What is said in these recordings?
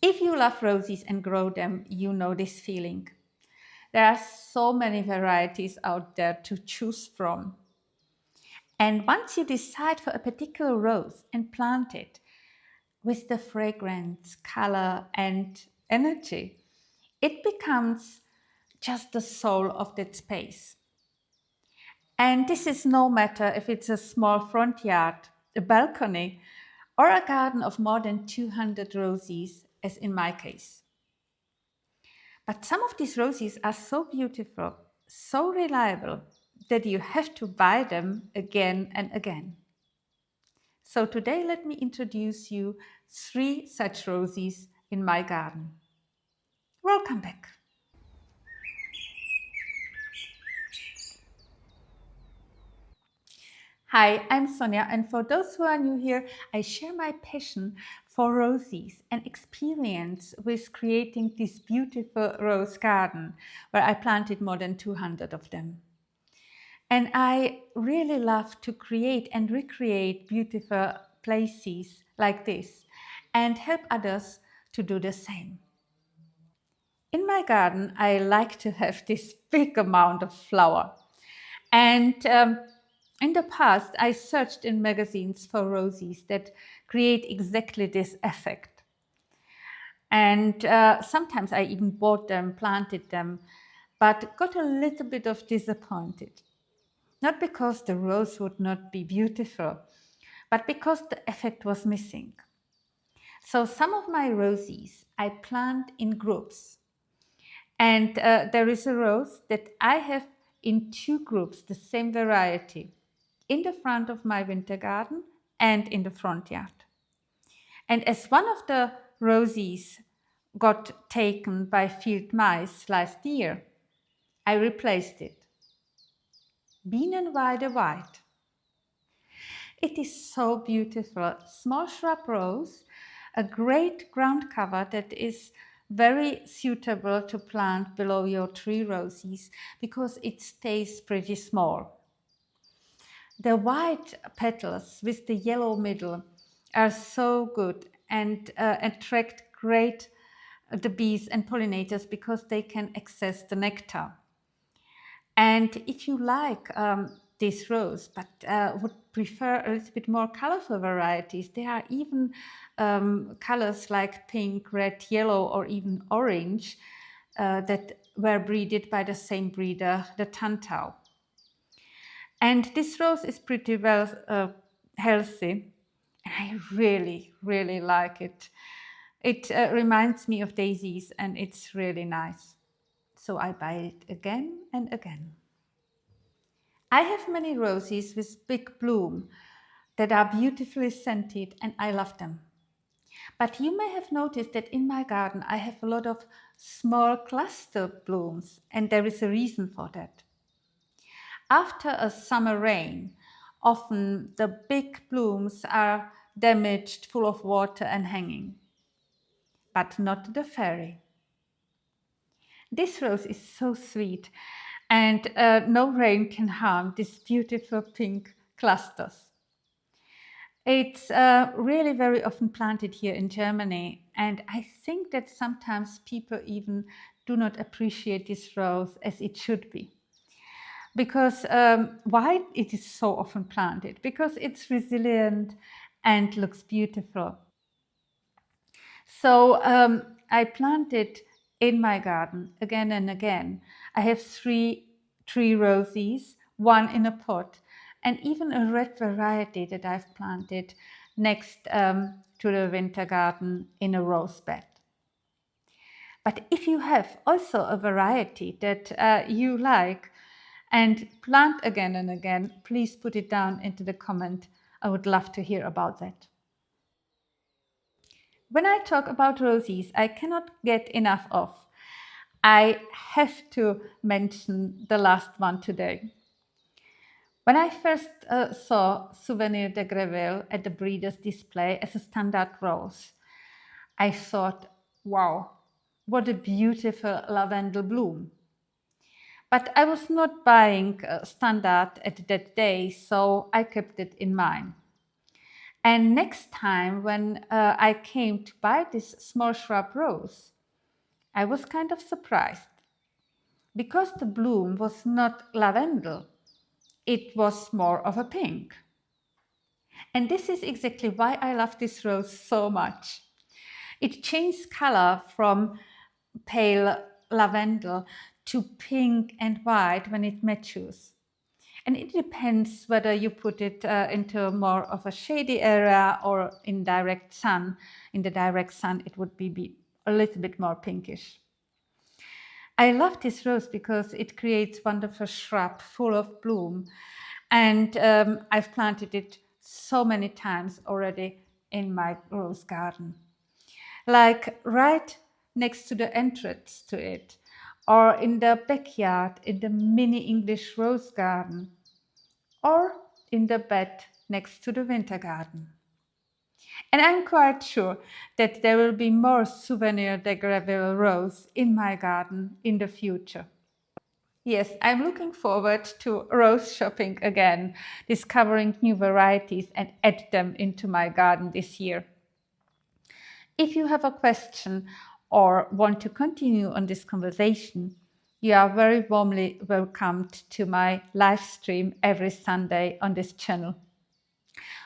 If you love roses and grow them, you know this feeling. There are so many varieties out there to choose from. And once you decide for a particular rose and plant it with the fragrance, color, and energy, it becomes just the soul of that space. And this is no matter if it's a small front yard, a balcony, or a garden of more than 200 roses, as in my case. But some of these roses are so beautiful, so reliable, that you have to buy them again and again. So today let me introduce you 3 such roses in my garden. Welcome back. Hi, I'm Sonja, and for those who are new here, I share my passion for roses and experience with creating this beautiful rose garden where I planted more than 200 of them. And I really love to create and recreate beautiful places like this and help others to do the same. In my garden, I like to have this big amount of flower. And in the past, I searched in magazines for roses that create exactly this effect. And sometimes I even bought them, planted them, but got a little bit of disappointed. Not because the rose would not be beautiful, but because the effect was missing. So some of my roses I plant in groups. And there is a rose that I have in 2 groups, the same variety, in the front of my winter garden and in the front yard. And as one of the roses got taken by field mice last year, I replaced it. Bienenweide white. It is so beautiful. Small shrub rose, a great ground cover that is very suitable to plant below your tree roses because it stays pretty small. The white petals with the yellow middle are so good and attract great the bees and pollinators because they can access the nectar. And if you like this rose, but would prefer a little bit more colorful varieties, there are even colors like pink, red, yellow, or even orange that were breeded by the same breeder, the Tantau. And this rose is pretty well healthy. And I really, really like it. It reminds me of daisies and it's really nice. So I buy it again and again. I have many roses with big bloom that are beautifully scented and I love them. But you may have noticed that in my garden I have a lot of small cluster blooms and there is a reason for that. After a summer rain, often the big blooms are damaged, full of water and hanging. But not the fairy. This rose is so sweet and no rain can harm these beautiful pink clusters. It's really very often planted here in Germany, and I think that sometimes people even do not appreciate this rose as it should be. Because why it is so often planted? Because it's resilient and looks beautiful. So I planted in my garden again and again. I have 3 roses, 1 in a pot, and even a red variety that I've planted next to the winter garden in a rose bed. But if you have also a variety that you like and plant again and again, please put it down into the comment. I would love to hear about that. When I talk about roses, I cannot get enough of. I have to mention the last one today. When I first saw Souvenir de Greville at the breeder's display as a standard rose, I thought, wow, what a beautiful lavender bloom. But I was not buying standard at that day, so I kept it in mind. And next time when I came to buy this small shrub rose, I was kind of surprised because the bloom was not lavender, it was more of a pink. And this is exactly why I love this rose so much. It changed color from pale lavender to pink and white when it matures. And it depends whether you put it into more of a shady area or in direct sun. In the direct sun, it would be a little bit more pinkish. I love this rose because it creates wonderful shrub full of bloom. And I've planted it so many times already in my rose garden. Like right next to the entrance to it, or in the backyard in the mini English rose garden, or in the bed next to the winter garden. And I'm quite sure that there will be more souvenir de Greville rose in my garden in the future. Yes, I'm looking forward to rose shopping again, discovering new varieties and add them into my garden this year. If you have a question or want to continue on this conversation, you are very warmly welcomed to my live stream every Sunday on this channel.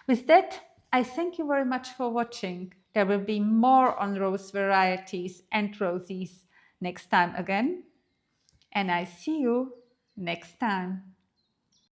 With that, I thank you very much for watching. There will be more on rose varieties and roses next time again. And I see you next time.